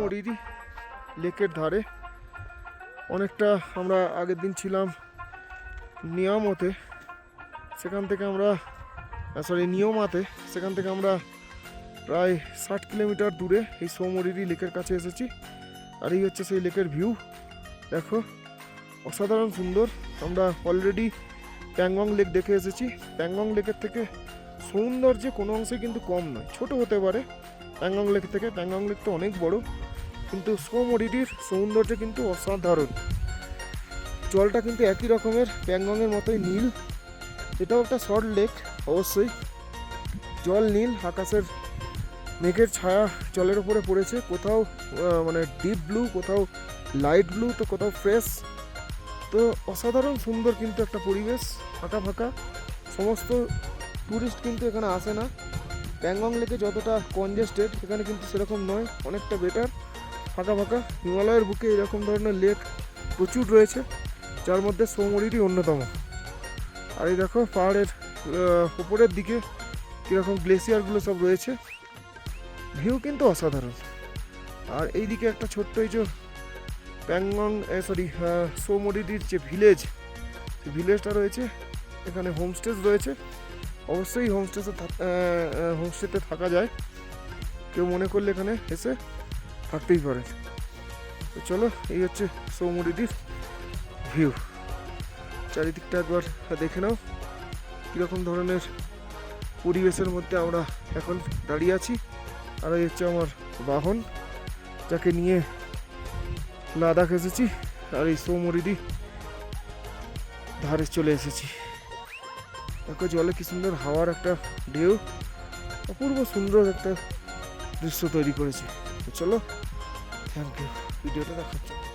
সৌমরিরি লেকের ধারে। অনেকটা আমরা আগের দিন ছিলাম নিয়ামতে, সেখান থেকে আমরা নিয়মাতে, সেখান থেকে আমরা প্রায় 60 কিলোমিটার দূরে এই সৌমরিরি লেকের কাছে এসেছি। আর এই হচ্ছে সেই লেকের ভিউ, দেখো অসাধারণ সুন্দর। আমরা অলরেডি প্যাংগং লেক দেখে এসেছি। প্যাংগং লেকের থেকে সৌন্দর্যে কোনো অংশে কিন্তু কম নয়, ছোট হতে পারে প্যাংগং লেক থেকে, প্যাংগং লেক তো অনেক বড়, কিন্তু সৌমরিরির সৌন্দর্য কিন্তু অসাধারণ। জলটা কিন্তু একই রকমের প্যাংগংয়ের মতোই নীল, এটাও একটা শর্ট লেক অবশ্যই। জল নীল, আকাশের মেঘের ছায়া জলের উপরে পড়েছে, কোথাও মানে ডিপ ব্লু, কোথাও লাইট ব্লু, তো কোথাও ফ্রেশ। তো অসাধারণ সুন্দর কিন্তু একটা পরিবেশ, ফাঁকা ফাঁকা। সমস্ত ট্যুরিস্ট কিন্তু এখানে আসে না। প্যাংগং লেকে যতটা কনজেস্টেড, এখানে কিন্তু সেরকম নয়, অনেকটা বেটার, ফাঁকা ফাঁকা। হিমালয়ের বুকে এরকম ধরনের লেক প্রচুর রয়েছে, যার মধ্যে সৌমরিরি অন্যতম। আর এই দেখো পাহাড়ের উপরের দিকে কীরকম গ্লেসিয়ারগুলো সব রয়েছে, ভিউ কিন্তু অসাধারণ। আর এইদিকে একটা ছোট্ট এই যে প্যাংগং সৌমরিরির যে ভিলেজ, সেই ভিলেজটা রয়েছে, এখানে হোমস্টেজ রয়েছে। অবশ্যই হোমস্টেতে থাকা যায়, কেউ মনে করলে এখানে এসে থাকতেই পারে। তো চলো, এই হচ্ছে সৌমরিরির ভিউ। চারিদিকটা একবার দেখে নাও কীরকম ধরনের পরিবেশের মধ্যে আমরা এখন দাঁড়িয়ে আছি। আর এই হচ্ছে আমার বাহন, যাকে নিয়ে লাদাখ এসেছি, আর এই সৌমরিরি ধারে চলে এসেছি। দেখো জলে কি সুন্দর হাওয়ার একটা ঢেউ, অপূর্ব সুন্দর একটা দৃশ্য তৈরি করেছে। তো চলো, থ্যাংক ইউ ভিডিওটা দেখার জন্য।